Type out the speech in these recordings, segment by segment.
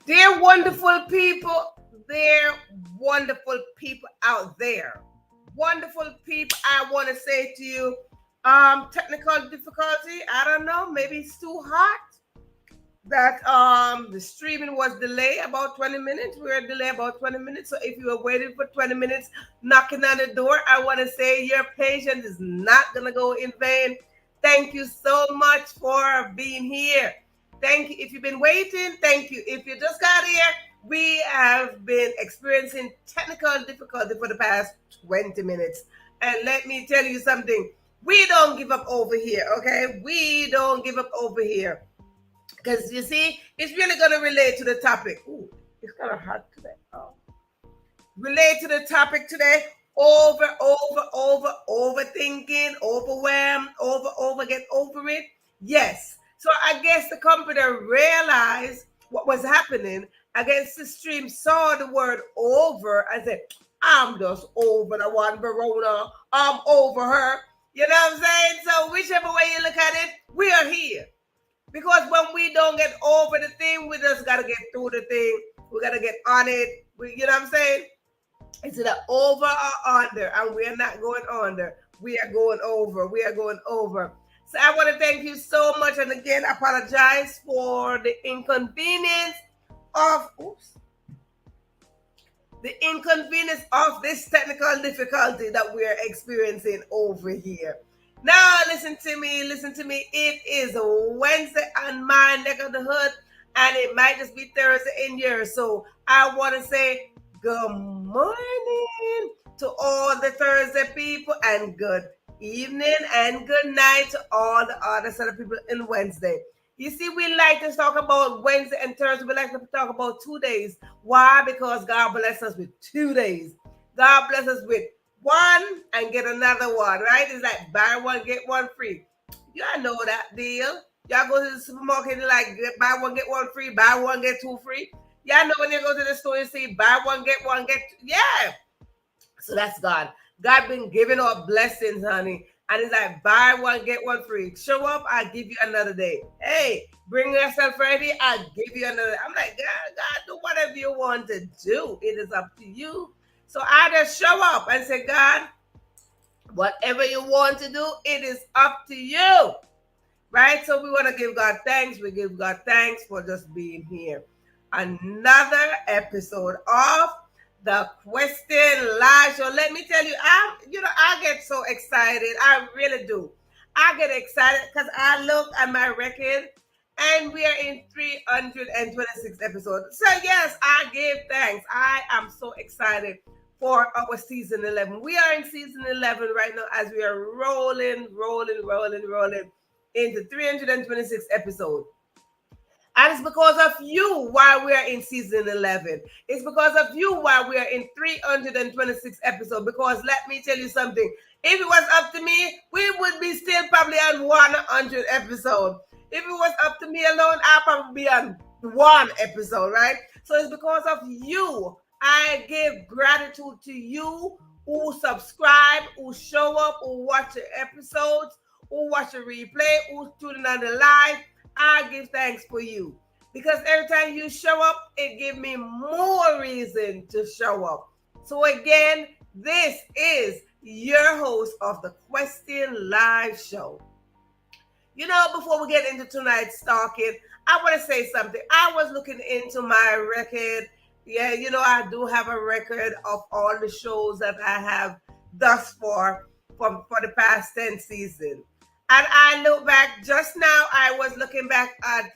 Dear wonderful people out there. Wonderful people, I want to say to you, technical difficulty, I don't know, maybe it's too hot. That the streaming was delayed about 20 minutes. We were delayed about 20 minutes. So if you were waiting for 20 minutes knocking on the door, I want to say your patience is not gonna go in vain. Thank you so much for being here. Thank you. If you've been waiting, thank you. If you just got here, we have been experiencing technical difficulty for the past 20 minutes. And let me tell you something. We don't give up over here, okay? We don't give up over here. Because you see, it's really going to relate to the topic. Ooh, it's kind of hot today. Oh. Relate to the topic today. Overthinking, overwhelmed, get over it. Yes. So I guess the computer realized what was happening. I guess the stream saw the word over and said, I'm just over the one Verona. I'm over her. You know what I'm saying? So whichever way you look at it, we are here. Because when we don't get over the thing, we just gotta get through the thing. We gotta get on it. You know what I'm saying? It's either over or under, and we are not going under. We are going over. We are going over. So I want to thank you so much, and again, apologize for the inconvenience of this technical difficulty that we are experiencing over here. Now, listen to me. It is Wednesday on my neck of the hood, and it might just be Thursday in yours. So I want to say good morning to all the Thursday people, and good evening and good night to all the other sort of people in Wednesday. You see, we like to talk about Wednesday and Thursday. We like to talk about 2 days. Why? Because God bless us with 2 days. God bless us with one and get another one, right? It's like buy one, get one free. Y'all know that deal. Y'all go to the supermarket and like buy one, get one free, buy one, get two free. Y'all know when you go to the store and see buy one, get one, get two. Yeah. So that's God. God been giving out blessings, honey. And it's like buy one, get one free. Show up, I give you another day. Hey, bring yourself ready, I give you another. I'm like, God, do whatever you want to do. It is up to you. So I just show up and say, God, whatever you want to do, it is up to you. Right? So we want to give God thanks. We give God thanks for just being here. Another episode of the Question Live Show. Let me tell you, I get so excited. I really do. I get excited because I look at my record and we are in 326 episodes. So yes, I give thanks. I am so excited for our season 11. We are in season 11 right now as we are rolling into 326 episodes. And it's because of you why we are in season 11. It's because of you why we are in 326 episodes. Because let me tell you something. If it was up to me, we would be still probably on 100 episodes. If it was up to me alone, I'd probably be on one episode, right? So it's because of you. I give gratitude to you who subscribe, who show up, who watch the episodes, who watch the replay, who tune in on the live. I give thanks for you. Because every time you show up, it gives me more reason to show up. So again, this is your host of the Question Live Show. You know, before we get into tonight's talking, I want to say something. I was looking into my record. Yeah, you know, I do have a record of all the shows that I have thus far for the past 10 seasons. And I look back just now, I was looking back at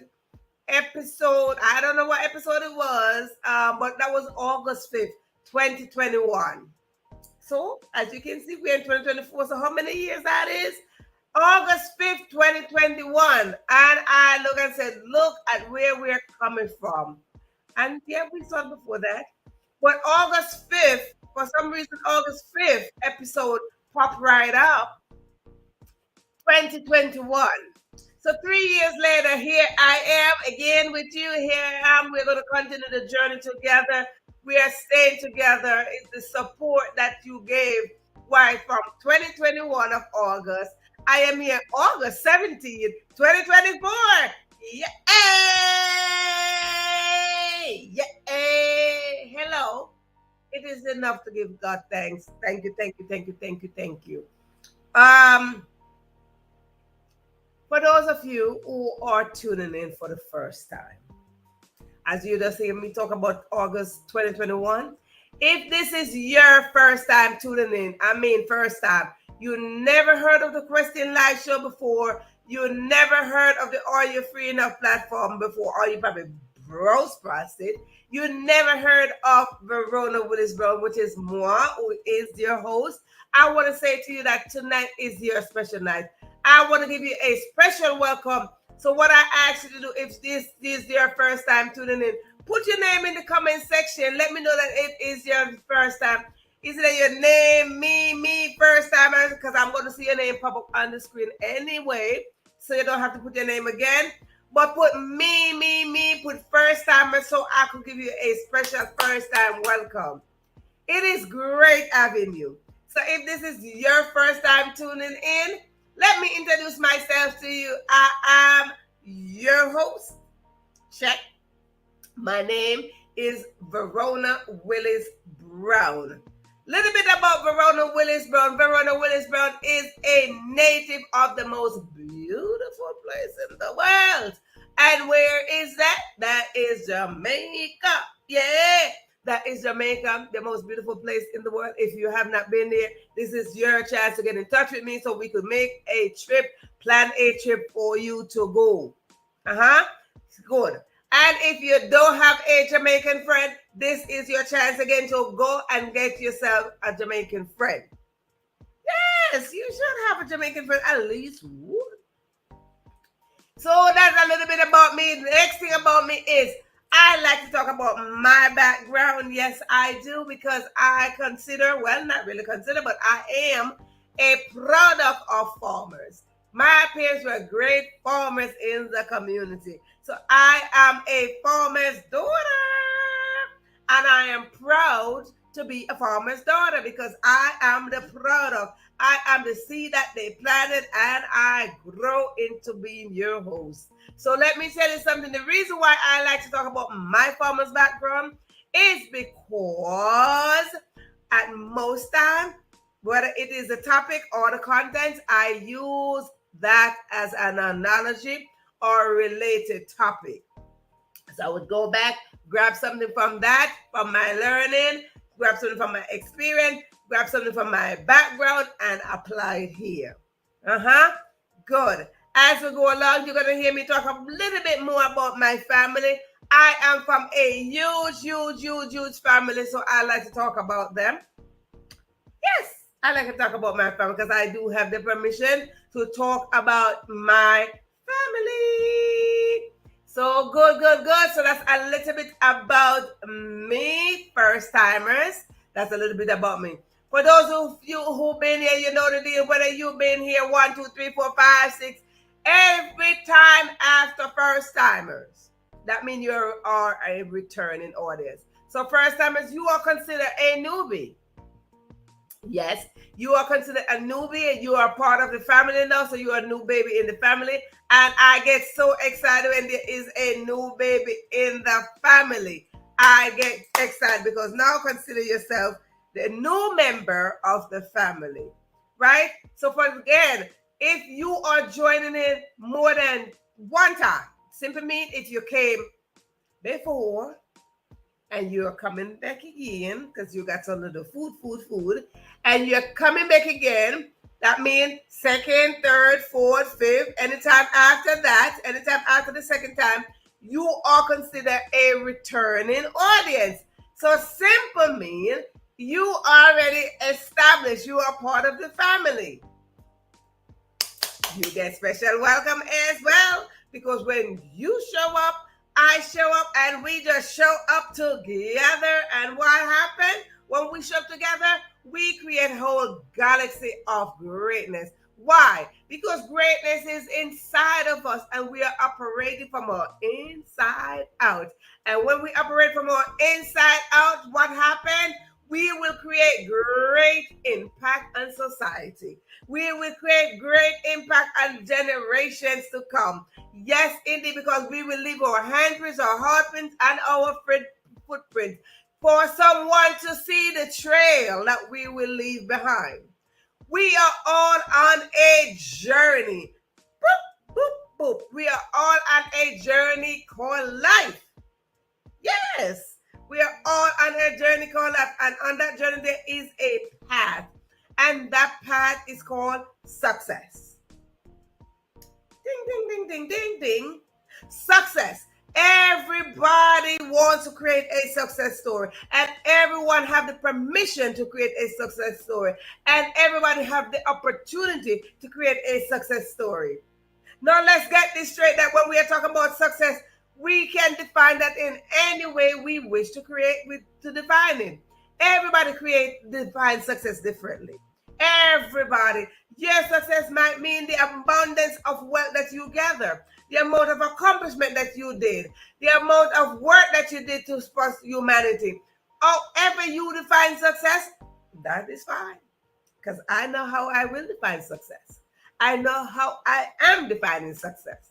episode, I don't know what episode it was, but that was August 5th, 2021. So, as you can see, we're in 2024. So, how many years that is? August 5th, 2021. And I look and said, look at where we're coming from. And yeah, we saw before that. But August 5th, for some reason, August 5th episode popped right up. 2021. So 3 years later, here I am again with you. Here I am. We're going to continue the journey together. We are staying together. It's the support that you gave. Why, from 2021 of August, I am here August 17th, 2024. is enough to give God thanks. Thank you, thank you, thank you, thank you, thank you. For those of you who are tuning in for the first time, as you just hear me talk about August 2021, if this is your first time tuning in, first time, you never heard of the Christian Live Show before, you never heard of the Are You Free Enough platform before, or you probably browse past it, you never heard of Verona Willis-Brown, which is moi, who is your host, I want to say to you that tonight is your special night. I want to give you a special welcome. So what I ask you to do, if this is your first time tuning in, put your name in the comment section. Let me know that it is your first time. Is it your name, me, first time? Because I'm going to see your name pop up on the screen anyway. So you don't have to put your name again. But put me, put first timer so I could give you a special first time welcome. It is great having you. So if this is your first time tuning in, let me introduce myself to you. I am your host. Check. My name is Verona Willis-Brown. Little bit about Verona Willis-Brown. Verona Willis-Brown is a native of the most beautiful place in the world. And where is that? That is Jamaica. Yeah. That is Jamaica, the most beautiful place in the world. If you have not been there, this is your chance to get in touch with me so we could make a trip, plan a trip for you to go. Good. And if you don't have a Jamaican friend, this is your chance again to go and get yourself a Jamaican friend. Yes, you should have a Jamaican friend, at least one. So that's a little bit about me. The next thing about me is I like to talk about my background. Yes, I do, because I consider, well, not really consider, but I am a product of farmers. My parents were great farmers in the community. So I am a farmer's daughter. And I am proud to be a farmer's daughter because I am the product. I am the seed that they planted and I grow into being your host. So let me tell you something. The reason why I like to talk about my farmer's background is because at most time, whether it is the topic or the content, I use that as an analogy or a related topic. So I would go back, grab something from that, from my learning, grab something from my experience, grab something from my background, and apply it here. Good. As we go along, you're going to hear me talk a little bit more about my family. I am from a huge family, so I like to talk about them. Yes, I like to talk about my family because I do have the permission to talk about my family. So good. So that's a little bit about me, first timers. That's a little bit about me. For those of you who've been here, you know the deal. Whether you've been here 1, 2, 3, 4, 5, 6, every time after first timers, that means you are a returning audience. So first timers, you are considered a newbie. Yes, you are considered a newbie and you are part of the family now, so you are a new baby in the family. And I get so excited when there is a new baby in the family. I get excited because now consider yourself the new member of the family, right? So for again, if you are joining in more than one time, simply mean if you came before and you're coming back again because you got some little food, and you're coming back again, that means second, third, fourth, fifth, anytime after that, anytime after the second time, you are considered a returning audience. So simple mean you already established, you are part of the family. You get special welcome as well, because when you show up, I show up, and we just show up together. And what happened when we show up together? We create a whole galaxy of greatness. Why? Because greatness is inside of us, and we are operating from our inside out. And when we operate from our inside out, what happened? We will create great impact on society. We will create great impact on generations to come. Yes, indeed, because we will leave our handprints, our heartprints, and our footprints for someone to see the trail that we will leave behind. We are all on a journey. Boop, boop, boop. We are all on a journey called life. Yes, we are all on a journey called life. And on that journey, there is a path. And that path is called success. Ding, ding, ding, ding, ding, ding. Success. Everybody wants to create a success story, and everyone have the permission to create a success story, and everybody have the opportunity to create a success story. Now let's get this straight, that when we are talking about success, we can define that in any way we wish to define it. Everybody define success differently. Everybody. Your success might mean the abundance of wealth that you gather, the amount of accomplishment that you did, the amount of work that you did to support humanity. However you define success, that is fine. Because I know how I will define success. I know how I am defining success.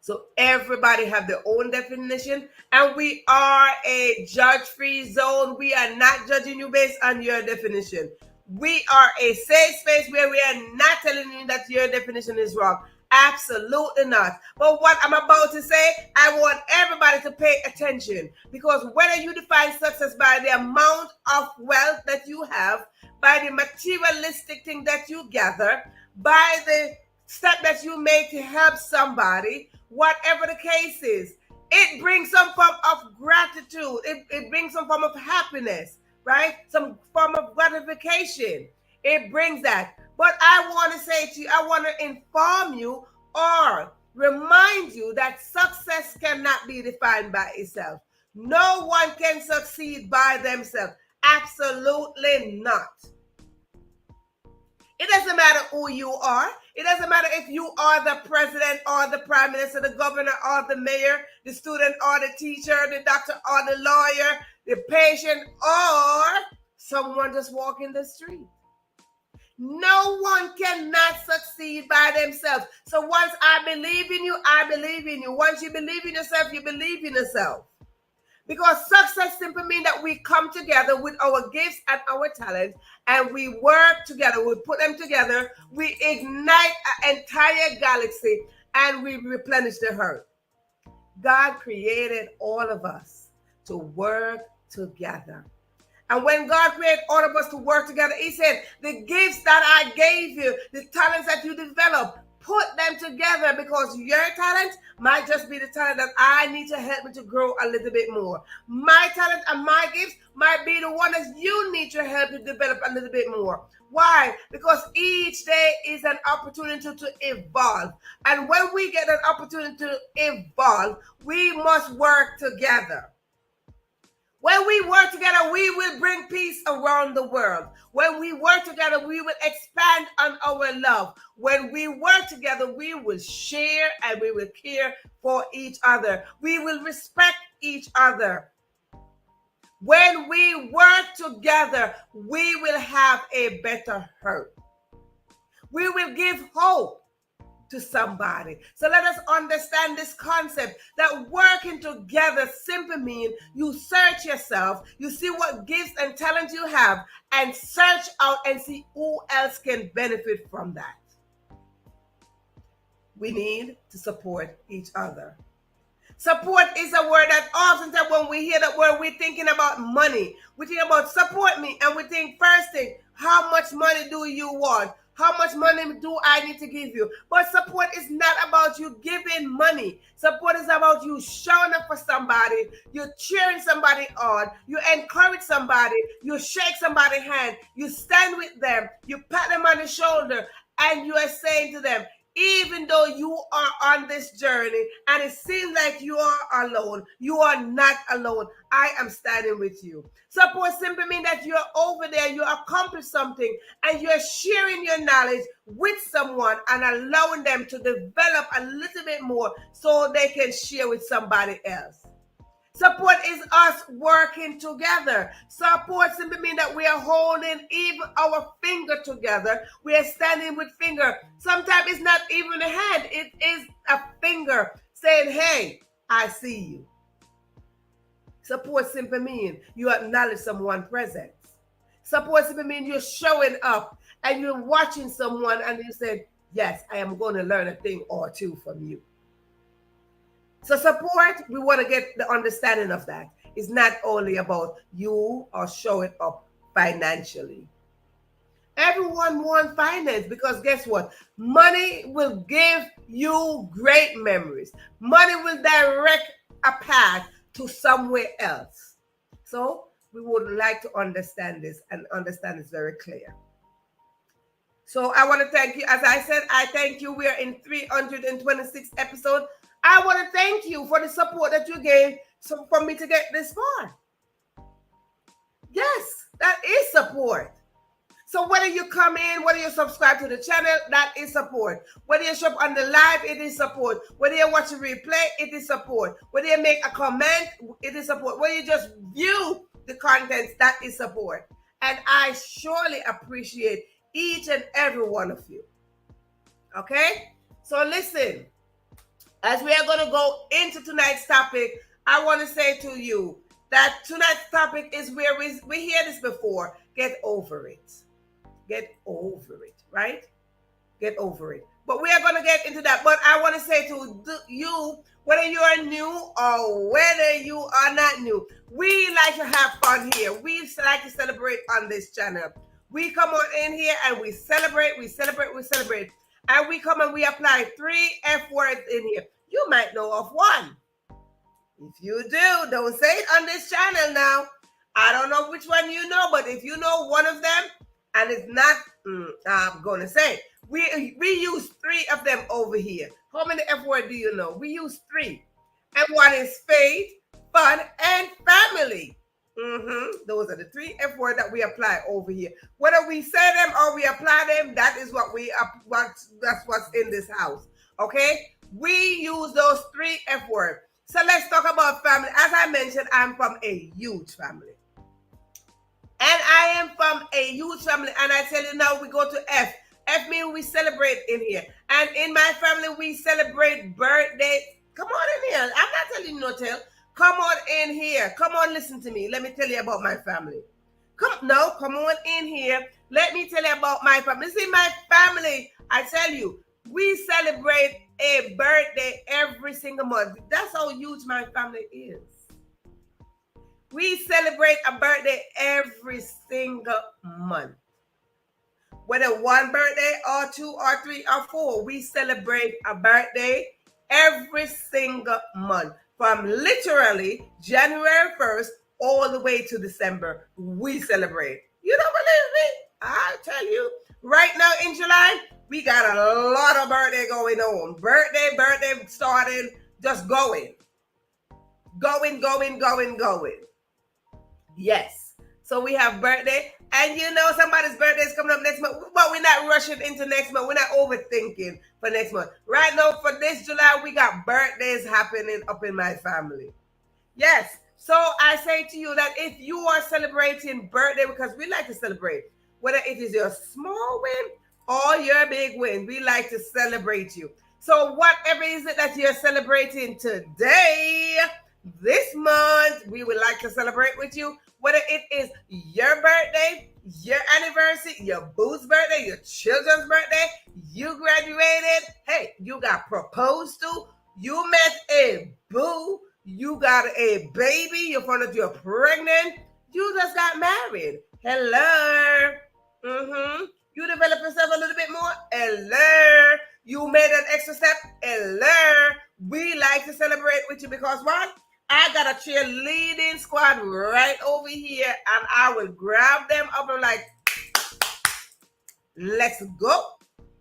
So everybody have their own definition, and we are a judge-free zone. We are not judging you based on your definition. We are a safe space where we are not telling you that your definition is wrong. Absolutely not. But what I'm about to say, I want everybody to pay attention, because whether you define success by the amount of wealth that you have, by the materialistic thing that you gather, by the step that you make to help somebody, whatever the case is, it brings some form of gratitude. It brings some form of happiness, right? Some form of gratification. It brings that. But I want to say to you, I want to inform you or remind you that success cannot be defined by itself. No one can succeed by themselves. Absolutely not. It doesn't matter who you are. It doesn't matter if you are the president or the prime minister, the governor or the mayor, the student or the teacher, the doctor or the lawyer, the patient, or someone just walking the street. No one cannot succeed by themselves. So once I believe in you, I believe in you. Once you believe in yourself, you believe in yourself. Because success simply means that we come together with our gifts and our talents, and we work together. We put them together. We ignite an entire galaxy, and we replenish the earth. God created all of us to work together. And when God created all of us to work together, he said, the gifts that I gave you, the talents that you developed, put them together, because your talent might just be the talent that I need to help me to grow a little bit more. My talent and my gifts might be the one that you need to help to develop a little bit more. Why? Because each day is an opportunity to evolve. And when we get an opportunity to evolve, we must work together. When we work together, we will bring peace around the world. When we work together, we will expand on our love. When we work together, we will share and we will care for each other. We will respect each other. When we work together, we will have a better earth. We will give hope to somebody. So let us understand this concept that working together simply means you search yourself, you see what gifts and talents you have, and search out and see who else can benefit from that. We need to support each other. Support is a word that oftentimes when we hear that word, we're thinking about money. We think about support me, and we think first thing, how much money do you want? How much money do I need to give you? But support is not about you giving money. Support is about you showing up for somebody. You're cheering somebody on. You encourage somebody. You shake somebody's hand. You stand with them. You pat them on the shoulder. And you are saying to them, even though you are on this journey and it seems like you are alone, you are not alone. I am standing with you. Support simply means that you're over there, you accomplished something, and you're sharing your knowledge with someone and allowing them to develop a little bit more so they can share with somebody else. Support is us working together. Support simply means that we are holding even our finger together. We are standing with finger. Sometimes it's not even a hand. It is a finger saying, hey, I see you. Support simply means you acknowledge someone's presence. Support simply means you're showing up and you're watching someone and you said, yes, I am going to learn a thing or two from you. So support, we want to get the understanding of that. It's not only about you or showing up financially. Everyone wants finance because guess what? Money will give you great memories. Money will direct a path to somewhere else. So we would like to understand this and understand this very clear. So I want to thank you. As I said, I thank you. We are in 326 episode. I want to thank you for the support that you gave for me to get this far. Yes, that is support. So whether you come in, whether you subscribe to the channel, that is support. Whether you show up on the live, it is support. Whether you watch a replay, it is support. Whether you make a comment, it is support. Whether you just view the content, that is support. And I surely appreciate each and every one of you. Okay? So listen, as we are going to go into tonight's topic, I want to say to you that tonight's topic is where we hear this before. Get over it. Get over it, right? Get over it. But we are going to get into that. But I want to say to you, whether you are new or whether you are not new, we like to have fun here. We like to celebrate on this channel. We come on in here and we celebrate, we celebrate, we celebrate. And we come and we apply 3 F words in here. You might know of one. If you do, don't say it on this channel now. I don't know which one you know, but if you know one of them, and it's not, I'm going to say, we use 3 of them over here. How many F words do you know? We use 3. And one is faith, fun, and family. Those are the 3 F words that we apply over here. Whether we say them or we apply them, that is what that's what's in this house. Okay? We use those 3 F words. So let's talk about family. As I mentioned, I'm from a huge family. And I am from a huge family. And I tell you now, we go to F. F means we celebrate in here. And in my family, we celebrate birthday. Come on in here. I'm not telling you no tale. Come on in here. Come on, listen to me. Let me tell you about my family. Come on in here. Let me tell you about my family. See, my family, I tell you, we celebrate a birthday every single month. That's how huge my family is. We celebrate a birthday every single month. Whether 1 birthday or 2 or 3 or 4, we celebrate a birthday every single month. From literally January 1st all the way to December, we celebrate. You don't believe me? I tell you. Right now in July, we got a lot of birthday going on. Birthday starting, just going. Going. Yes. So we have birthday. And you know somebody's birthday is coming up next month. But we're not rushing into next month. We're not overthinking for next month. Right now for this July, we got birthdays happening up in my family. Yes. So I say to you that if you are celebrating birthday, because we like to celebrate, whether it is your small win or your big win, we like to celebrate you. So whatever is it that you're celebrating today, this month, we would like to celebrate with you. Whether it is your birthday, your anniversary, your boo's birthday, your children's birthday, you graduated, hey, you got proposed to, you met a boo, you got a baby, you found out you're pregnant, you just got married. Hello. You develop yourself a little bit more. Hello. You made an extra step. Hello. We like to celebrate with you because what? I got a cheerleading squad right over here and I will grab them up and like, let's go.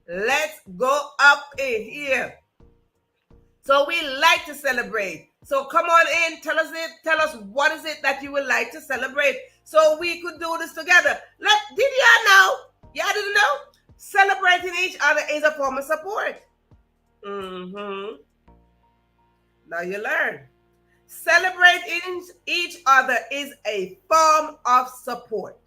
Let's go up in here. So we like to celebrate. So come on in, tell us what is it that you would like to celebrate so we could do this together. Did y'all know? Y'all didn't know? Celebrating each other is a form of support. Now you learn. Celebrating each other is a form of support.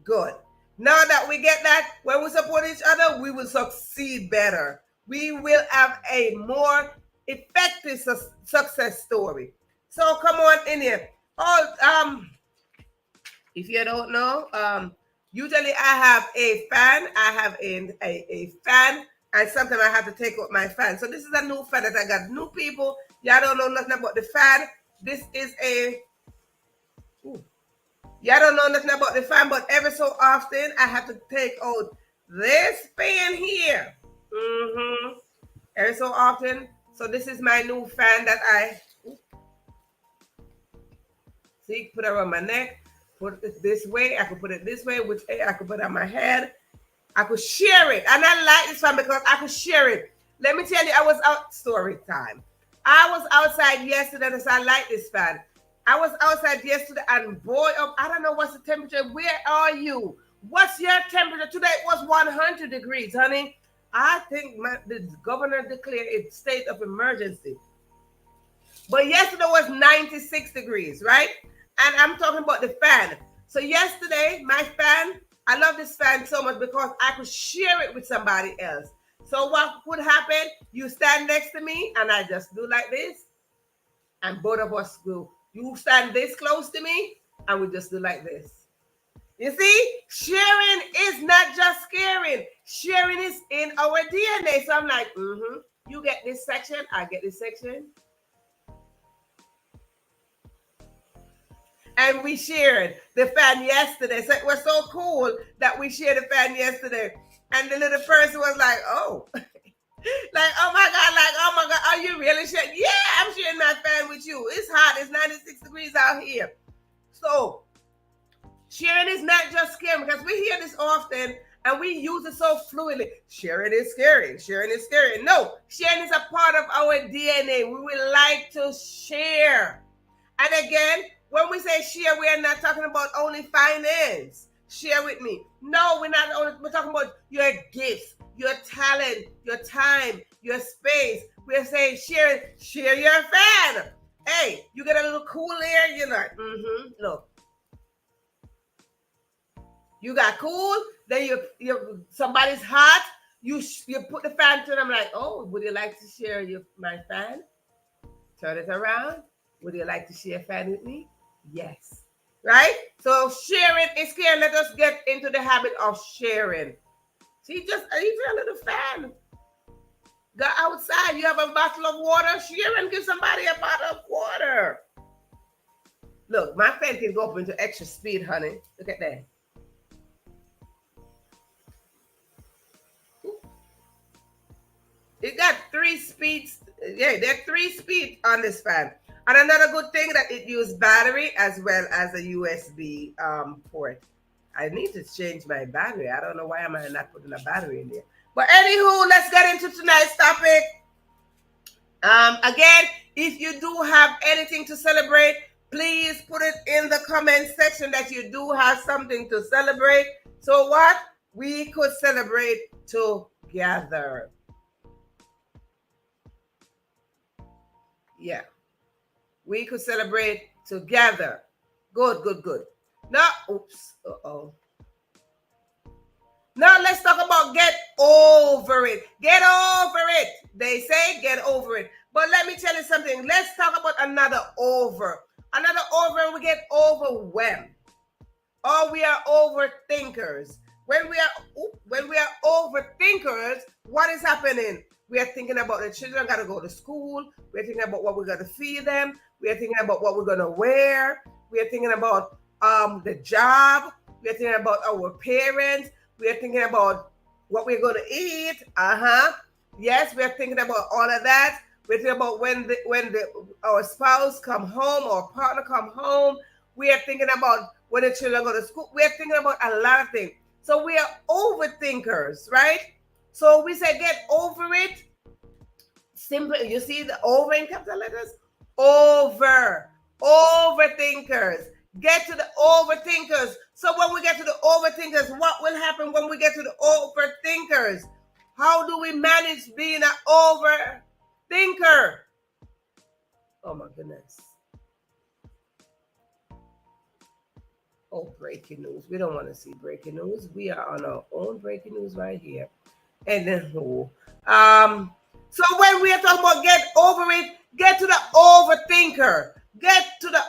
Good. Now that we get that, when we support each other, we will succeed better. We will have a more effective success story. So come on in here. Oh, if you don't know, usually I have a fan. I have a fan, and sometimes I have to take out my fan. So this is a new fan that I got. New people, y'all don't know nothing about the fan. This is a, ooh, y'all don't know nothing about the fan, but every so often I have to take out this fan here. Every so often. So this is my new fan that I see, put it around my neck. Put it this way. I could put it this way, which I could put it on my head. I could share it. And I like this fan because I could share it. Let me tell you, I was out, story time. I was outside yesterday because I like this fan. I was outside yesterday and boy, I don't know what's the temperature. Where are you? What's your temperature? Today it was 100 degrees, honey. I think the governor declared a state of emergency. But yesterday was 96 degrees, right? And I'm talking about the fan. So yesterday, my fan, I love this fan so much because I could share it with somebody else. So what would happen? You stand next to me and I just do like this. And both of us go. You stand this close to me and we just do like this. You see, sharing is not just caring. Sharing is in our DNA. So I'm like, you get this section, I get this section. And we shared the fan yesterday. So it was so cool that we shared the fan yesterday. And the little person was like, oh. Like, oh my God, are you really sharing? Yeah, I'm sharing that fan with you. It's hot. It's 96 degrees out here. So sharing is not just scary because we hear this often and we use it so fluidly. Sharing is scary. Sharing is scary. No, sharing is a part of our DNA. We would like to share. And again, when we say share, we are not talking about only finance. Share with me. No, we're talking about your gifts, your talent, your time, your space. We're saying share your fan. Hey, you get a little cool air, you're like, look. You got cool, then you somebody's hot, you put the fan to them like, oh, would you like to share my fan? Turn it around. Would you like to share a fan with me? Yes. Right? So sharing is care. Let us get into the habit of sharing. See, just even a little fan. Go outside. You have a bottle of water. Share and give somebody a bottle of water. Look, my fan can go up into extra speed, honey. Look at that. It got 3 speeds. Yeah, there are 3 speeds on this fan. And another good thing that it uses battery as well as a USB port. I need to change my battery. I don't know why am I not putting a battery in there. But anywho, let's get into tonight's topic. Again, if you do have anything to celebrate, please put it in the comment section that you do have something to celebrate. So what? We could celebrate together. Yeah. We could celebrate together. Good. Now, oops. Now let's talk about get over it. Get over it. They say get over it. But let me tell you something. Let's talk about another over. Another over, we get overwhelmed. Or we are overthinkers. When we are overthinkers, what is happening? We are thinking about the children got to go to school. We're thinking about what we're going to feed them. We are thinking about what we're going to wear. We are thinking about the job. We are thinking about our parents. We are thinking about what we're going to eat. Yes, we are thinking about all of that. We're thinking about when our spouse come home or partner come home. We are thinking about when the children go to school. We are thinking about a lot of things. So we are overthinkers, right? So we say get over it. Simple. You see the over in capital letters? Overthinkers. Get to the overthinkers. So when we get to the overthinkers, what will happen when we get to the overthinkers? How do we manage being an overthinker? Oh my goodness. Oh, breaking news. We don't want to see breaking news. We are on our own breaking news right here. And then, so when we are talking about get over it, get to the overthinker. Get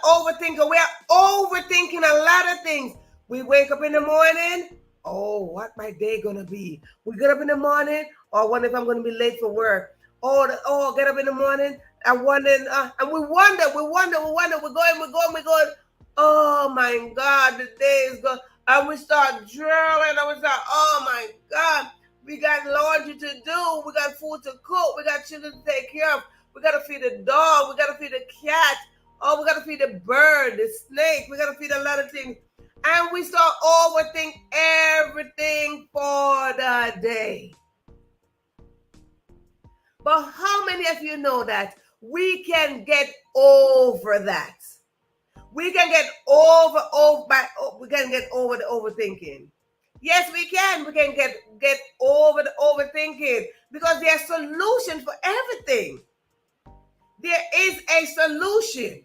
overthinker. We are overthinking a lot of things. We wake up in the morning. Oh, what my day gonna be? We get up in the morning. Or wonder if I'm gonna be late for work. Get up in the morning. I wonder, and we wonder. We're going. Oh my God, the day is gone. And we start drawing. And we start, oh my God, we got laundry to do. We got food to cook. We got children to take care of. We got to feed the dog. We got to feed the cat. Oh, we got to feed the bird, the snake. We got to feed a lot of things. And we start overthink everything for the day. But how many of you know that we can get over that? We can get over the overthinking. Yes, we can. We can get over the overthinking because there's a solution for everything. There is a solution.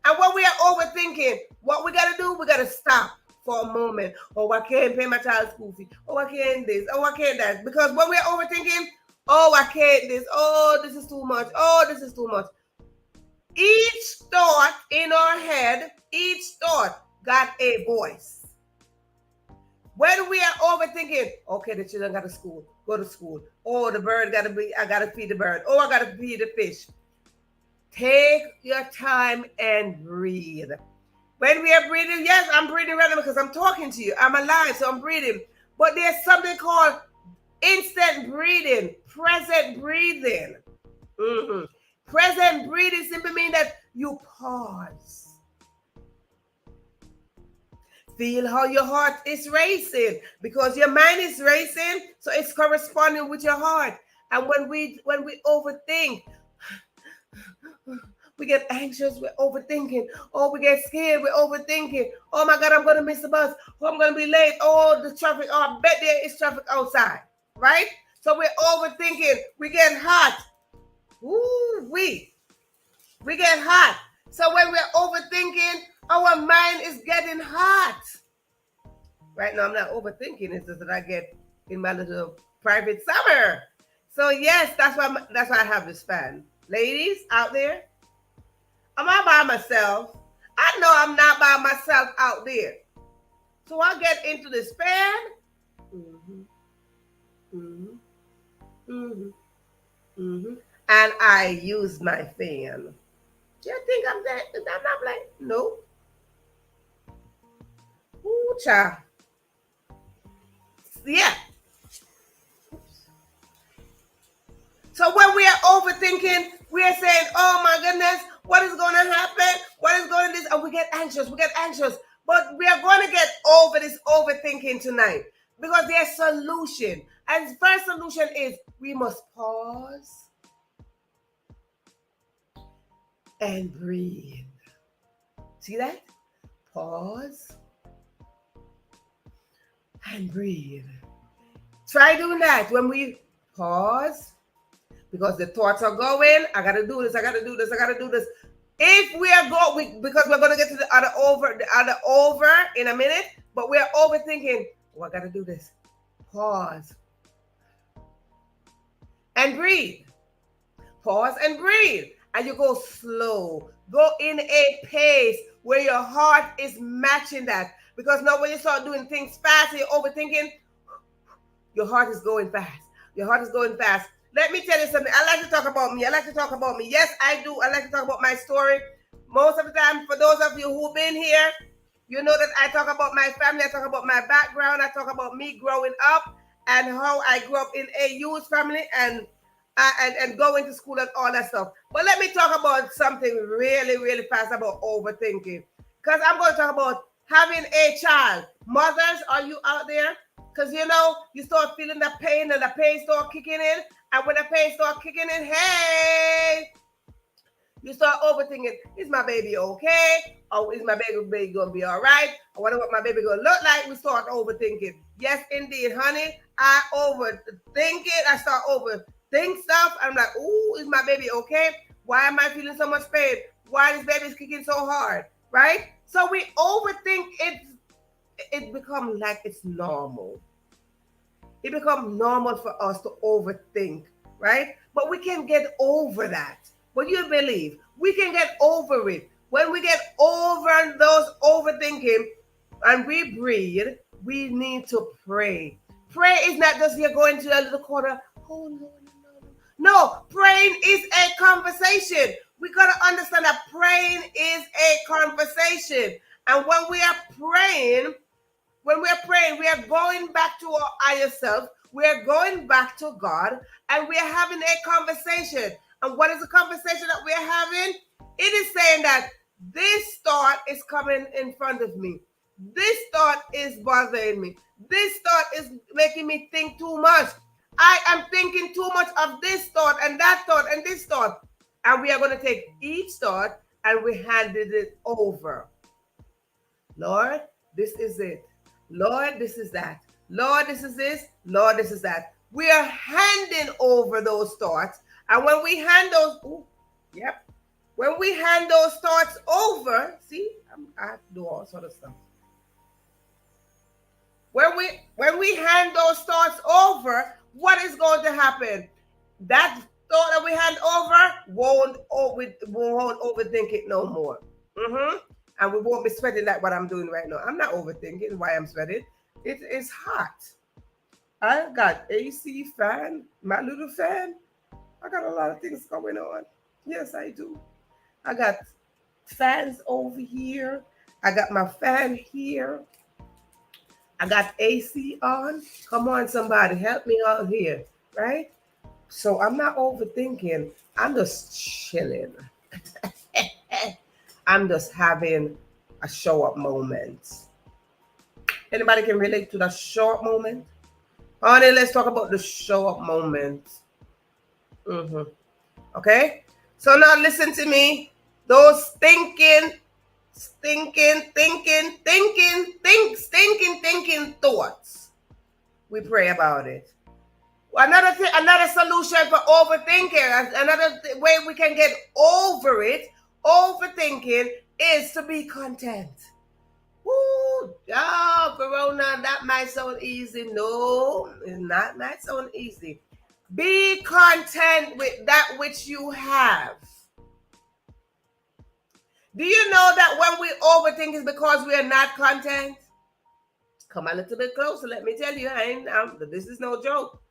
And when we are overthinking, what we got to do, we got to stop for a moment. Oh, I can't pay my child's school fee. Oh, I can't this. Oh, I can't that. Because when we are overthinking, oh, I can't this. Oh, this is too much. Oh, this is too much. Each thought in our head, each thought got a voice. When we are overthinking, okay, the children got to school, go to school. Oh, the bird I got to feed the bird. Oh, I got to feed the fish. Take your time and breathe. When we are breathing, yes, I'm breathing right now because I'm talking to you. I'm alive, so I'm breathing. But there's something called instant breathing, present breathing. Mm-hmm. Present breathing simply means that you pause. Feel how your heart is racing because your mind is racing, so it's corresponding with your heart. And when we overthink, we get anxious, we're overthinking. Oh, we get scared, we're overthinking. Oh my God, I'm going to miss the bus. Oh, I'm going to be late. Oh, the traffic. Oh, I bet there is traffic outside, right? So we're overthinking. We get hot. Ooh, we get hot. So when we're overthinking, our mind is getting hot. Right now, I'm not overthinking. It's just that I get in my little private summer. So yes, that's why I have this fan. Ladies out there, I'm not by myself. I know I'm not by myself out there. So I get into this fan. Mm-hmm. Mm-hmm. Mm-hmm. Mm-hmm. And I use my fan. You think I'm that? I'm not like, no. Ooh, child. Yeah. So when we are overthinking, we are saying, oh my goodness, what is going to happen? What is going to this? And we get anxious. But we are going to get over this overthinking tonight because there's a solution. And the first solution is we must pause and breathe. See that? Pause and breathe. Try doing that when we pause because the thoughts are going. I got to do this. If we are because we're going to get to the other over in a minute, but we're overthinking. Oh, I got to do this. Pause and breathe. Pause and breathe. And you go slow. Go in a pace where your heart is matching that. Because now when you start doing things fast and you're overthinking, your heart is going fast. Let me tell you something. I like to talk about me. Yes, I do. I like to talk about my story. Most of the time, for those of you who've been here, you know that I talk about my family. I talk about my background. I talk about me growing up and how I grew up in a youth family and going to school and all that stuff. But let me talk about something really, really fast about overthinking. Because I'm going to talk about having a child. Mothers, are you out there? Because, you start feeling the pain and the pain start kicking in. And when the pain start kicking in, hey, you start overthinking, is my baby okay? Or is my baby going to be all right? I wonder what my baby going to look like. We start overthinking. Yes, indeed, honey. I overthink it. I start overthink stuff. I'm like, ooh, is my baby okay? Why am I feeling so much pain? Why this baby is kicking so hard, right? So we overthink it. It becomes like it's normal. It becomes normal for us to overthink, right? But we can get over that. What you believe? We can get over it. When we get over those overthinking and we breathe, we need to pray. Pray is not just you're going to a little corner. Oh, no, no, no. No, praying is a conversation. We got to understand that praying is a conversation. And when we are praying, we are going back to our higher self. We are going back to God, and we are having a conversation. And what is the conversation that we are having? It is saying that this thought is coming in front of me. This thought is bothering me. This thought is making me think too much. I am thinking too much of this thought and that thought and this thought. And we are going to take each thought and we handed it over. Lord, this is it. Lord, this is that. Lord, this is this. Lord, this is that. We are handing over those thoughts. And when we hand those, when we hand those thoughts over, see, I have to do all sort of stuff. When we hand those thoughts over, what is going to happen? That thought that we hand over won't overthink it no more. And we won't be sweating like what I'm doing right now. I'm not overthinking why I'm sweating. It is hot. I got AC fan, my little fan. I got a lot of things going on. Yes, I do. I got fans over here. I got my fan here. I got AC on. Come on, somebody, help me out here, right? So I'm not overthinking. I'm just chilling. I'm just having a show up moment. Anybody can relate to the show up moment? Honey, let's talk about the show up moment. Okay? So now listen to me. Those stinking thoughts. We pray about it. Another solution for overthinking, another way we can get over it, overthinking, is to be content. Woo! Oh, Verona, that might sound easy. No, it's not might sound easy. Be content with that which you have. Do you know that when we overthink is because we are not content? Come a little bit closer. Let me tell you, this is no joke.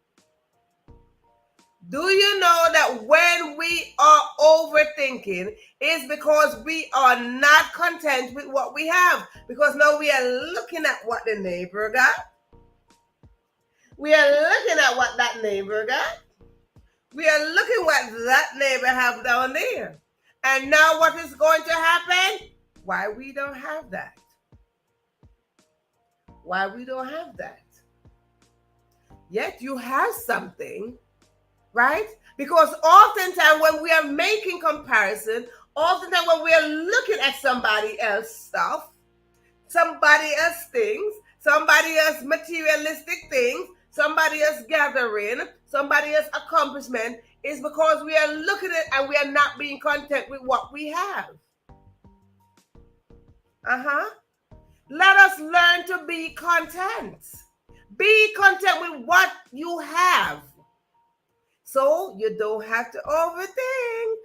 Do you know that when we are overthinking is because we are not content with what we have? Because now we are looking at what the neighbor got. We are looking at what that neighbor got. We are looking what that neighbor have down there. And now what is going to happen? Why we don't have that? Why we don't have that? Yet you have something, right? Because oftentimes when we are making comparison, oftentimes when we are looking at somebody else's stuff, somebody else's things, somebody else's materialistic things, somebody else's gathering, somebody else's accomplishment, is because we are looking at it and we are not being content with what we have. Let us learn to be content. Be content with what you have. So you don't have to overthink.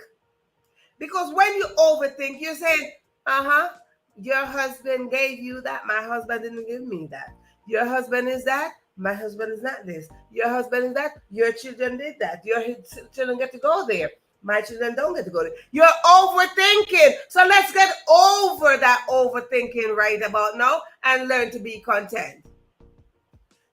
Because when you overthink, you're saying, your husband gave you that. My husband didn't give me that. Your husband is that. My husband is not this. Your husband is that. Your children did that. Your children get to go there. My children don't get to go there. You're overthinking. So let's get over that overthinking right about now and learn to be content.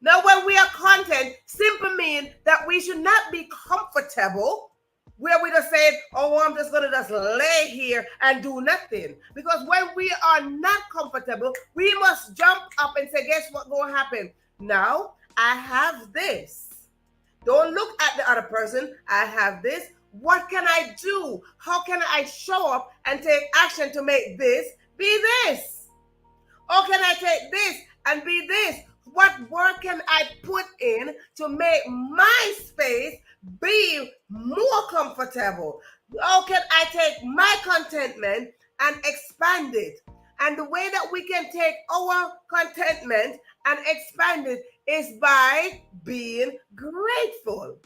Now, when we are content, simply means that we should not be comfortable where we just say, oh, I'm just going to just lay here and do nothing. Because when we are not comfortable, we must jump up and say, guess what's going to happen? Now, I have this. Don't look at the other person. I have this. What can I do? How can I show up and take action to make this be this? Or can I take this and be this? What work can I put in to make my space be more comfortable? How can I take my contentment and expand it? And the way that we can take our contentment and expand it is by being grateful.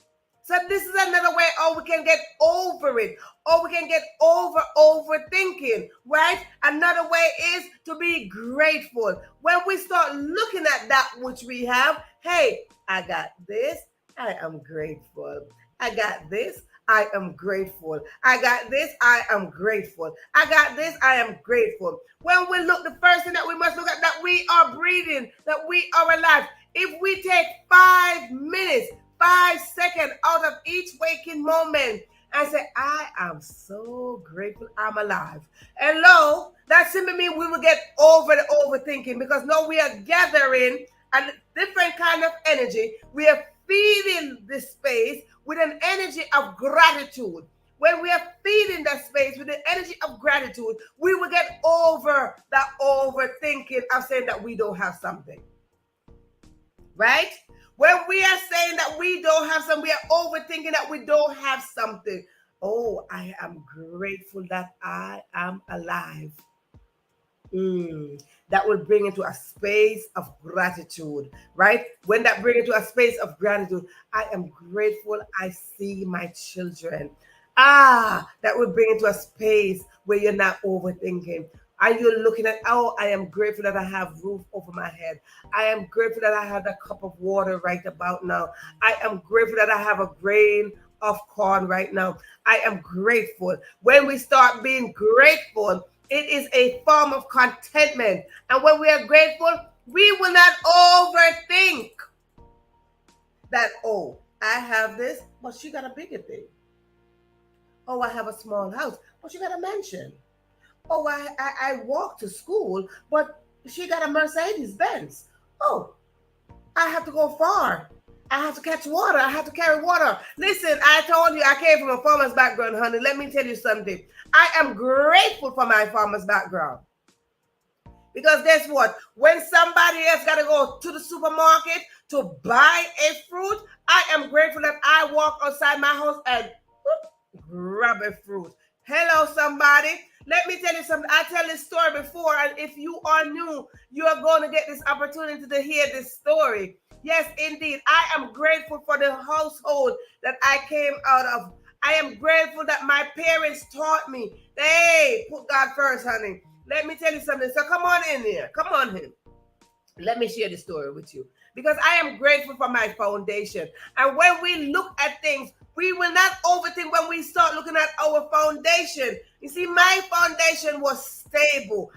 So this is another way how we can get over it, or we can get over overthinking. right? Another way is to be grateful. When we start looking at that which we have, hey, I got this, I am grateful. I got this, I am grateful. I got this, I am grateful. I got this, I am grateful. When we look, the first thing that we must look at, that we are breathing, that we are alive. If we take 5 minutes, 5 seconds out of each waking moment and say, I am so grateful I'm alive. Hello, that simply means we will get over the overthinking, because now we are gathering a different kind of energy. We are feeding this space with an energy of gratitude. When we are feeding that space with the energy of gratitude, we will get over that overthinking of saying that we don't have something. Right? When we are saying that we don't have something, we are overthinking that we don't have something. Oh, I am grateful that I am alive. That will bring into a space of gratitude, right? When that brings into a space of gratitude, I am grateful I see my children. That will bring into a space where you're not overthinking. Are you looking at, oh, I am grateful that I have roof over my head. I am grateful that I have a cup of water right about now. I am grateful that I have a grain of corn right now. I am grateful. When we start being grateful, it is a form of contentment. And when we are grateful, we will not overthink that, oh, I have this, but she got a bigger thing. Oh, I have a small house, but she got a mansion. Oh, I walk to school, but she got a Mercedes Benz. Oh, I have to go far. I have to catch water. I have to carry water. Listen, I told you I came from a farmer's background, honey. Let me tell you something. I am grateful for my farmer's background. Because guess what? When somebody else got to go to the supermarket to buy a fruit, I am grateful that I walk outside my house and grab a fruit. Hello, somebody. Let me tell you something. I tell this story before, and if you are new, you are going to get this opportunity to hear this story. Yes, indeed. I am grateful for the household that I came out of. I am grateful that my parents taught me, hey, put God first, honey. Let me tell you something. So come on in here. Come on in. Let me share the story with you, because I am grateful for my foundation. And when we look at things, we will not overthink when we start looking at our foundation. You see, my foundation was stable.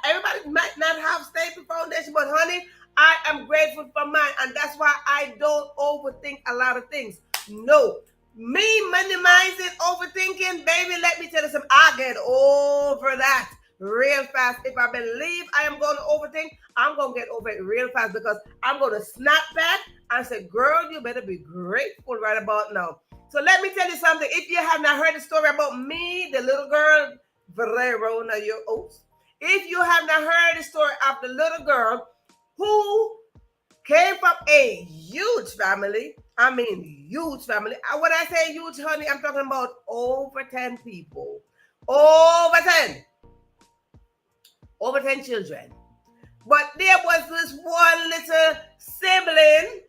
Everybody might not have stable foundation, but honey, I am grateful for mine. And that's why I don't overthink a lot of things. No. Me minimizing overthinking, baby, let me tell you something. I get over that real fast. If I believe I am going to overthink, I'm going to get over it real fast, because I'm going to snap back and say, girl, you better be grateful right about now. So let me tell you something. If you have not heard the story about me, the little girl, Verona, if you have not heard the story of the little girl who came from a huge family, I mean huge family. When I say huge, honey, I'm talking about over 10 people. Over 10 children. But there was this one little sibling,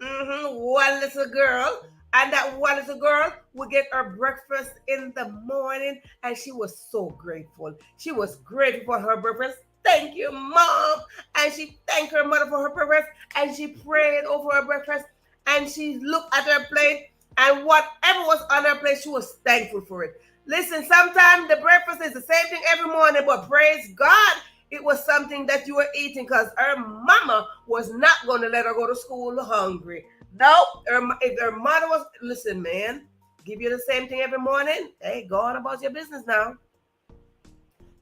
one little girl, and that one little girl would get her breakfast in the morning, and she was so grateful. She was grateful for her breakfast. Thank you, Mom. And she thanked her mother for her breakfast, and she prayed over her breakfast, and she looked at her plate, and whatever was on her plate, she was thankful for it. Listen, sometimes the breakfast is the same thing every morning, but praise God, it was something that you were eating, because her mama was not going to let her go to school hungry. No, if her mother was, listen, man, give you the same thing every morning, hey, go on about your business now.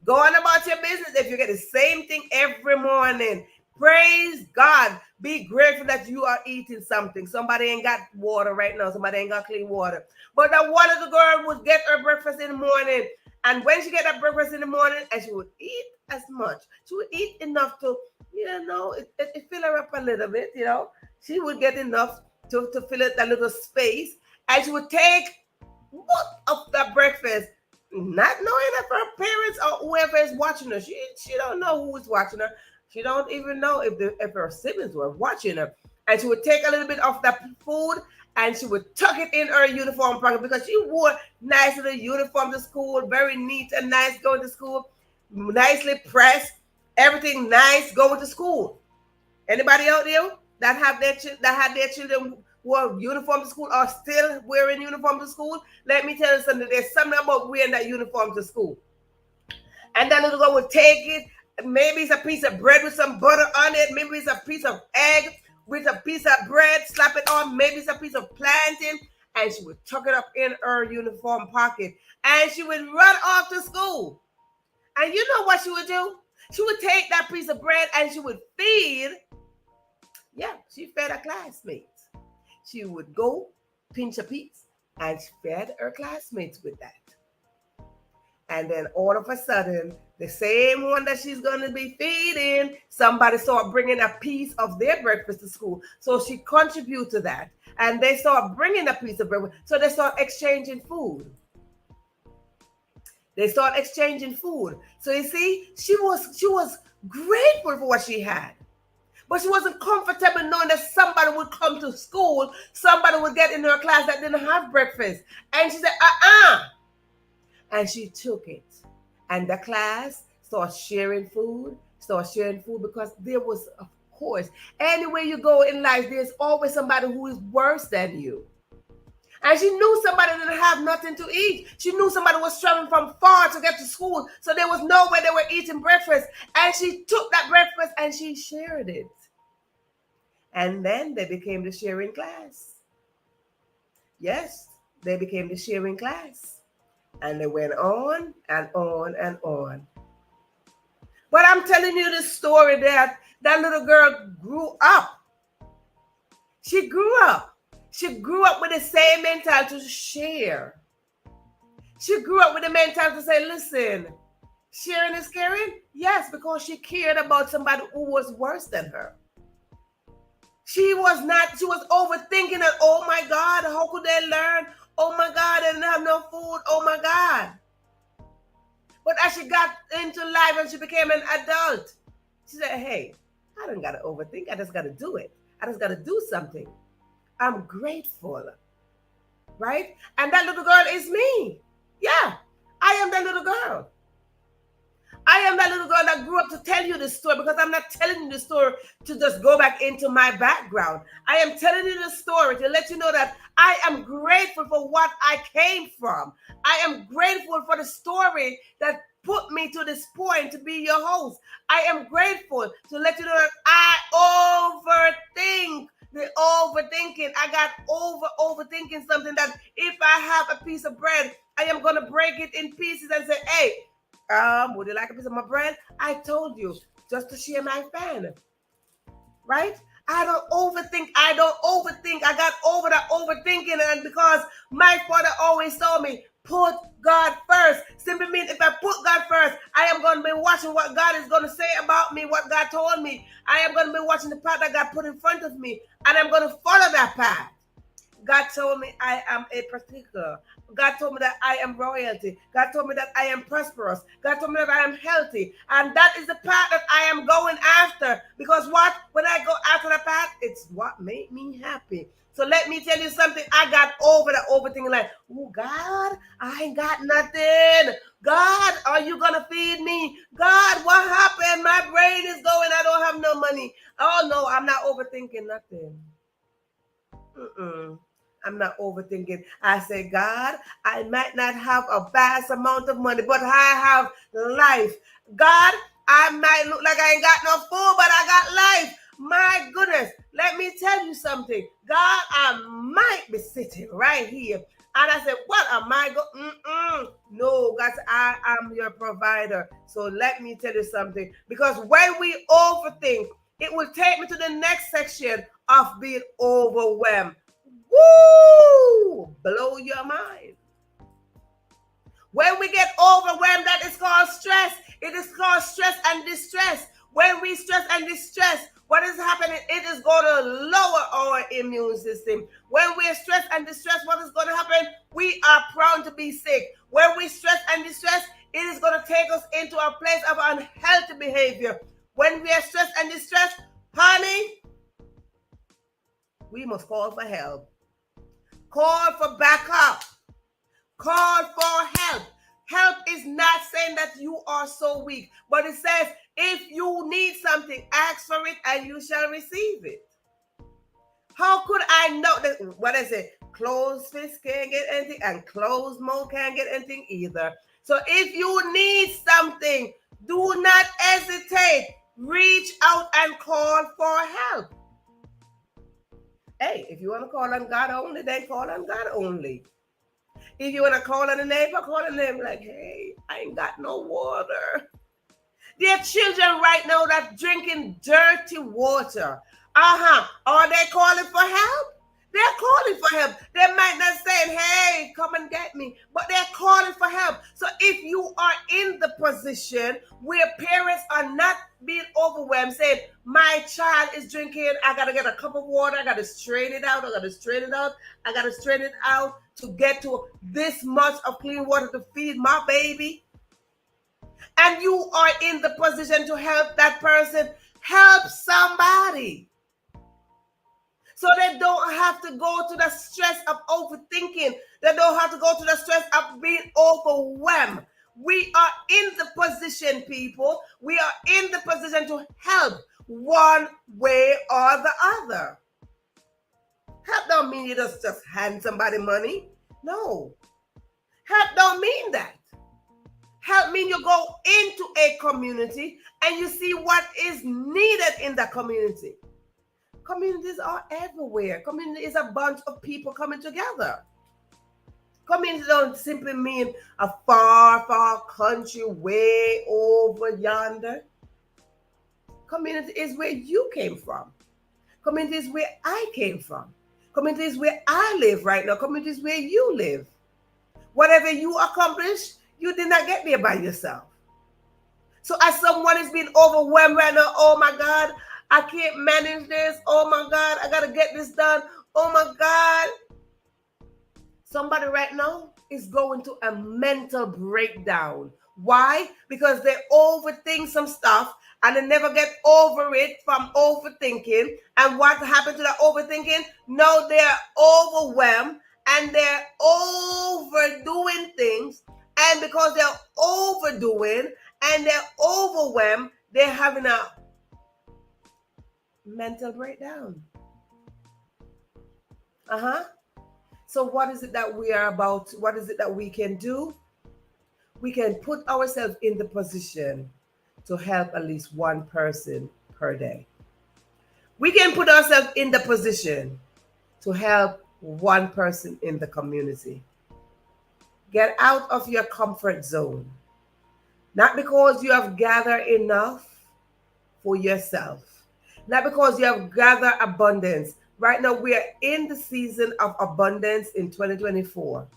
Go on about your business if you get the same thing every morning. Praise God. Be grateful that you are eating something. Somebody ain't got water right now. Somebody ain't got clean water. But that one of the girl would get her breakfast in the morning. And when she get that breakfast in the morning, and she would eat as much. She would eat enough to, it fill her up a little bit, She would get enough to fill it a little space. And she would take what of that breakfast, not knowing if her parents or whoever is watching her. She don't know who is watching her. She don't even know if her siblings were watching her. And she would take a little bit of that food, and she would tuck it in her uniform pocket, because she wore nice little uniform to school, very neat and nice going to school. nicely pressed, everything nice, going to school. Anybody out there that have that had their children who are uniform to school or still wearing uniform to school? Let me tell you something. There's something about wearing that uniform to school. And that little girl would take it. Maybe it's a piece of bread with some butter on it. Maybe it's a piece of egg with a piece of bread. Slap it on. Maybe it's a piece of plantain. And she would tuck it up in her uniform pocket. And she would run off to school. And you know what she would do? She would take that piece of bread and she would feed. Yeah, she fed her classmates. She would go pinch a piece and she fed her classmates with that. And then all of a sudden, the same one that she's going to be feeding, somebody started bringing a piece of their breakfast to school. So she contributed to that. And they started bringing a piece of breakfast. So they started exchanging food. They started exchanging food. So you see, she was grateful for what she had. But she wasn't comfortable knowing that somebody would come to school, somebody would get in her class that didn't have breakfast. And she said, and she took it. And the class started sharing food because there was, of course, anywhere you go in life, there's always somebody who is worse than you. And she knew somebody didn't have nothing to eat. She knew somebody was traveling from far to get to school. So there was no way they were eating breakfast. And she took that breakfast and she shared it. And then they became the sharing class. Yes, they became the sharing class. And they went on and on and on. But I'm telling you this story that little girl grew up. She grew up. She grew up with the same mentality to share. She grew up with the mentality to say, listen, sharing is caring? Yes, because she cared about somebody who was worse than her. She was overthinking it. Oh my God, how could they learn? Oh my God, they didn't have no food. Oh my God. But as she got into life and she became an adult, she said, hey, I don't got to overthink. I just got to do it. I just got to do something. I'm grateful. Right? And that little girl is me. Yeah, I am that little girl. I am that little girl that grew up to tell you this story because I'm not telling you the story to just go back into my background. I am telling you the story to let you know that I am grateful for what I came from. I am grateful for the story that put me to this point to be your host. I am grateful to let you know that I overthink. The overthinking. I got overthinking something that if I have a piece of bread, I am going to break it in pieces and say, hey, would you like a piece of my bread? I told you, just to share my fan. Right? I don't overthink. I got over the overthinking, and because my father always told me, put God first. Simply means if I put God first, I am going to be watching what God is going to say about me, what God told me. I am going to be watching the path that God put in front of me, and I'm going to follow that path. God told me I am a particular. God told me that I am royalty. God told me that I am prosperous. God told me that I am healthy. And that is the path that I am going after. Because what? When I go after the path, it's what made me happy. So let me tell you something. I got over the overthinking like, oh, God, I ain't got nothing. God, are you going to feed me? God, what happened? My brain is going. I don't have no money. Oh, no, I'm not overthinking nothing. I'm not overthinking. I say, God, I might not have a vast amount of money, but I have life. God, I might look like I ain't got no food, but I got life. My goodness, let me tell you something. God, I might be sitting right here. And I said, what am I going? No, God, I am your provider. So let me tell you something. Because when we overthink, it will take me to the next section of being overwhelmed. Woo! Blow your mind. When we get overwhelmed, that is called stress. It is called stress and distress. When we stress and distress, what is happening? It is going to lower our immune system. When we are stressed and distressed, what is going to happen? We are prone to be sick. When we stress and distress, it is going to take us into a place of unhealthy behavior. When we are stressed and distressed, honey, we must call for help. Call for backup. Call for help. Help is not saying that you are so weak, but it says if you need something, ask for it and you shall receive it. How could I know that? What is it? Closed fist can't get anything and closed mouth can't get anything either. So if you need something, do not hesitate. Reach out and call for help. Hey, if you want to call on God only, then call on God only. If you want to call on a neighbor, call on a neighbor like, hey, I ain't got no water. There are children right now that drinking dirty water. Are they calling for help? They're calling for help. They might not say, hey, come and get me, but they're calling for help. So if you are in the position where parents are not being overwhelmed, saying, my child is drinking, I got to get a cup of water, I got to strain it out, I got to strain it out, I got to strain it out to get to this much of clean water to feed my baby. And you are in the position to help that person, help somebody. So they don't have to go to the stress of overthinking. They don't have to go to the stress of being overwhelmed. We are in the position, people. We are in the position to help one way or the other. Help don't mean you just hand somebody money. No. Help don't mean that. Help mean you go into a community and you see what is needed in the community. Communities are everywhere. Community is a bunch of people coming together. Community don't simply mean a far, far country way over yonder. Community is where you came from. Community is where I came from. Community is where I live right now. Community is where you live. Whatever you accomplish, you did not get there by yourself. So as someone is being overwhelmed right now, oh my God, I can't manage this. Oh my God, I got to get this done. Oh my God. Somebody right now is going to a mental breakdown. Why? Because they overthink some stuff and they never get over it from overthinking. And what happened to that overthinking? No, they're overwhelmed and they're overdoing things. And because they're overdoing and they're overwhelmed, they're having a mental breakdown. So what is it that we are about? What is it that we can do? We can put ourselves in the position to help at least one person per day. We can put ourselves in the position to help one person in the community. Get out of your comfort zone. Not because you have gathered enough for yourself. Not because you have gathered abundance. Right now, we are in the season of abundance in 2024.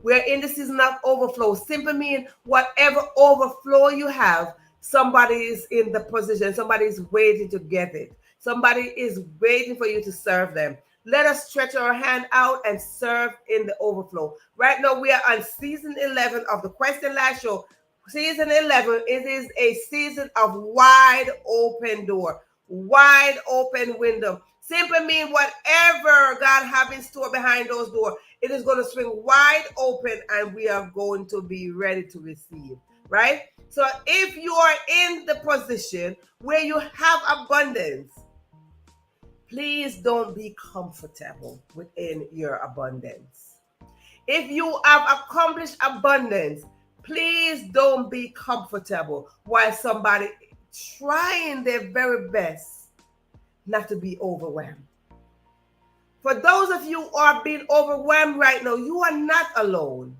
We are in the season of overflow. Simply mean whatever overflow you have, somebody is in the position. Somebody is waiting to get it. Somebody is waiting for you to serve them. Let us stretch our hand out and serve in the overflow. Right now, we are on season 11 of the Question Last Show. Season 11, it is a season of wide open door, wide open window. Simply mean whatever God has in store behind those doors, it is going to swing wide open and we are going to be ready to receive, right? So if you are in the position where you have abundance, please don't be comfortable within your abundance. If you have accomplished abundance, please don't be comfortable while somebody trying their very best not to be overwhelmed. For those of you who are being overwhelmed right now, you are not alone.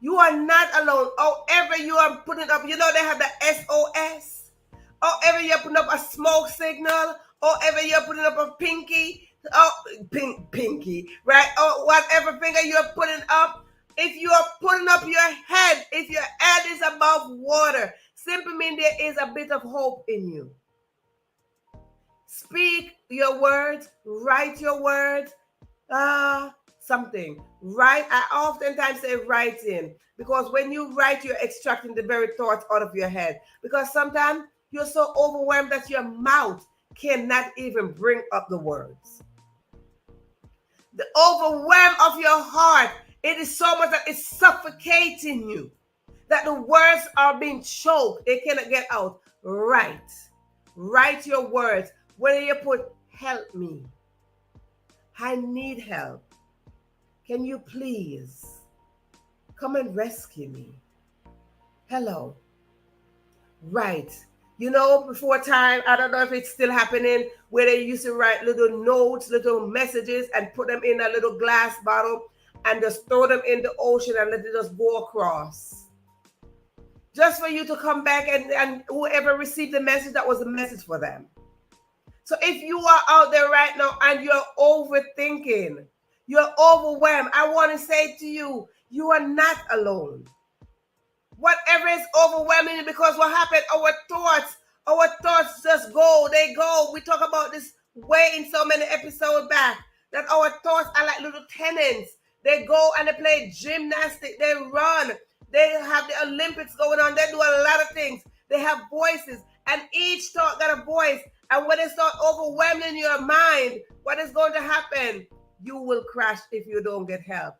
You are not alone. However you are putting up, you know they have the SOS. However you're putting up a smoke signal. However you're putting up a pinky. Pinky, right? Or whatever finger you're putting up. If you are putting up your head, if your head is above water, simply means there is a bit of hope in you. Speak your words, write your words, something. Write. I oftentimes say writing because when you write, you're extracting the very thoughts out of your head. Because sometimes you're so overwhelmed that your mouth cannot even bring up the words. The overwhelm of your heart It is so much that it's suffocating you, that the words are being choked. They cannot get out. Write your words. Whether you put, help me, I need help, can you please come and rescue me, hello. Right. You know, before time, I don't know if it's still happening, where they used to write little notes, little messages, and put them in a little glass bottle and just throw them in the ocean and let it just go across. Just for you to come back and whoever received the message, that was a message for them. So if you are out there right now and you're overthinking, you're overwhelmed, I want to say to you, you are not alone. Whatever is overwhelming, because what happened, our thoughts just go, they go. We talk about this way in so many episodes back, that our thoughts are like little tenants. They go and they play gymnastics, they run, they have the Olympics going on, they do a lot of things. They have voices, and each thought got a voice. And when they start overwhelming your mind, what is going to happen? You will crash if you don't get help.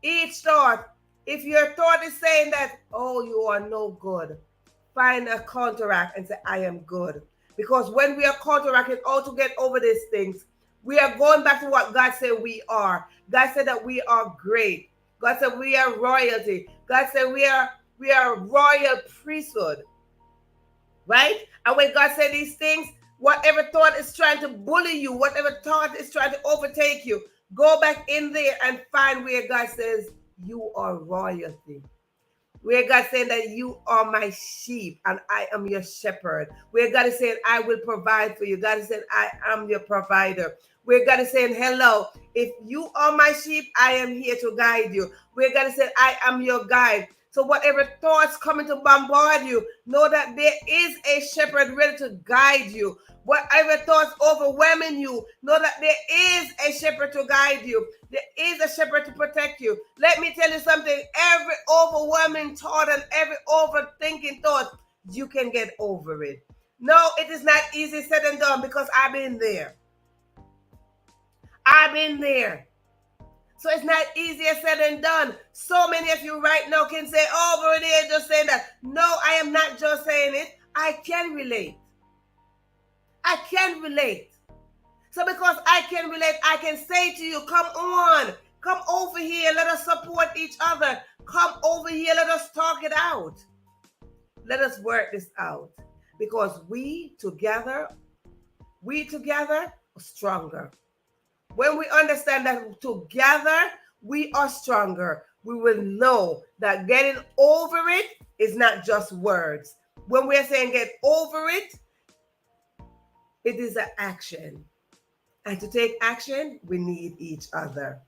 Each thought, if your thought is saying that, oh, you are no good, find a counteract and say, I am good. Because when we are counteracting all to get over these things, we are going back to what God said we are. God said that we are great. God said we are royalty. God said we are royal priesthood. Right? And when God said these things, whatever thought is trying to bully you, whatever thought is trying to overtake you, go back in there and find where God says you are royalty. Where God saying that you are my sheep and I am your shepherd. Where God is saying I will provide for you. God is saying I am your provider. Where God is saying, hello, if you are my sheep, I am here to guide you. Where God is saying I am your guide. So whatever thoughts coming to bombard you, know that there is a shepherd ready to guide you. Whatever thoughts overwhelming you, know that there is a shepherd to guide you. There is a shepherd to protect you. Let me tell you something. Every overwhelming thought and every overthinking thought, you can get over it. No, it is not easy said and done, because I've been there. I've been there. So it's not easier said than done. So many of you right now can say, oh, over there, just saying that. No, I am not just saying it. I can relate. I can relate. So because I can relate, I can say to you, come on, come over here. Let us support each other. Come over here. Let us talk it out. Let us work this out. Because we together are stronger. When we understand that together we are stronger, we will know that getting over it is not just words. When we're saying get over it, it is an action. And to take action, we need each other.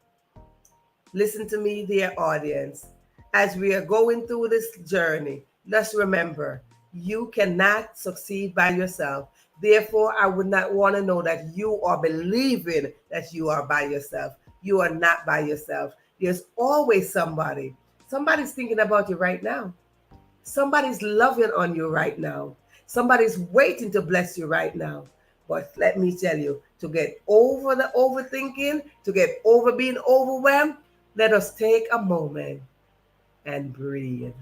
Listen to me, dear audience. As we are going through this journey, let's remember, you cannot succeed by yourself. Therefore, I would not want to know that you are believing that you are by yourself. You are not by yourself. There's always somebody. Somebody's thinking about you right now. Somebody's loving on you right now. Somebody's waiting to bless you right now. But let me tell you, to get over the overthinking, to get over being overwhelmed, let us take a moment and breathe.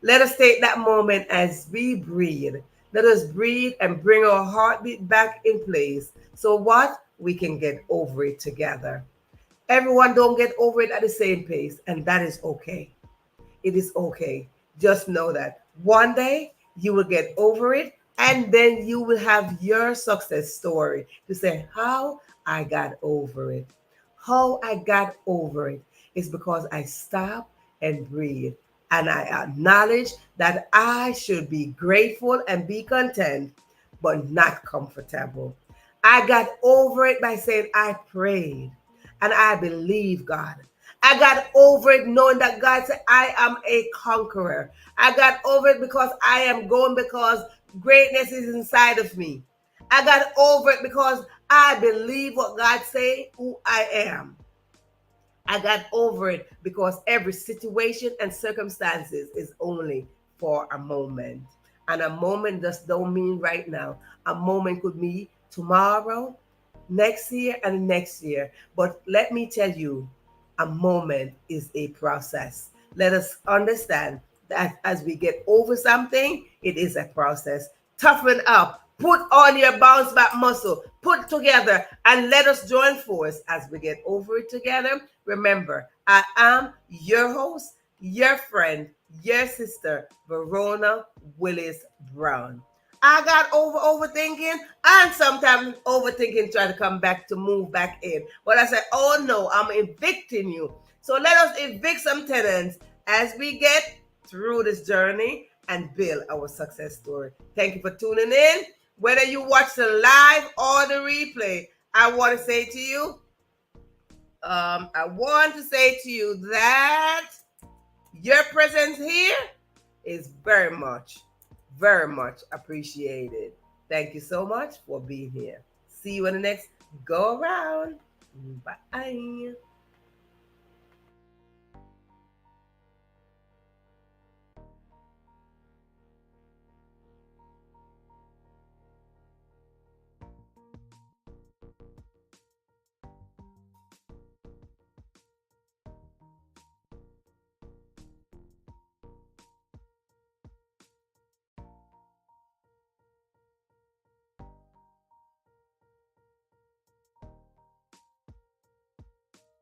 Let us take that moment as we breathe. Let us breathe and bring our heartbeat back in place. So what? We can get over it together. Everyone don't get over it at the same pace, and that is okay. It is okay. Just know that one day you will get over it, and then you will have your success story to say how I got over it. How I got over it is because I stopped and breathed. And I acknowledge that I should be grateful and be content, but not comfortable. I got over it by saying I prayed and I believe God. I got over it knowing that God said I am a conqueror. I got over it because I am going, because greatness is inside of me. I got over it because I believe what God said, who I am. I got over it because every situation and circumstances is only for a moment. And a moment just don't mean right now. A moment could be tomorrow, next year, and next year. But let me tell you, a moment is a process. Let us understand that as we get over something, it is a process. Toughen up, put on your bounce back muscle, put together, and let us join force as we get over it together. Remember, I am your host, your friend, your sister, Verona Willis-Brown. I got overthinking, and sometimes overthinking try to come back to move back in. But I said, oh no, I'm evicting you. So let us evict some tenants as we get through this journey and build our success story. Thank you for tuning in. Whether you watch the live or the replay, I want to say to you, that your presence here is very much appreciated. Thank you so much for being here. See you in the next go around. Bye.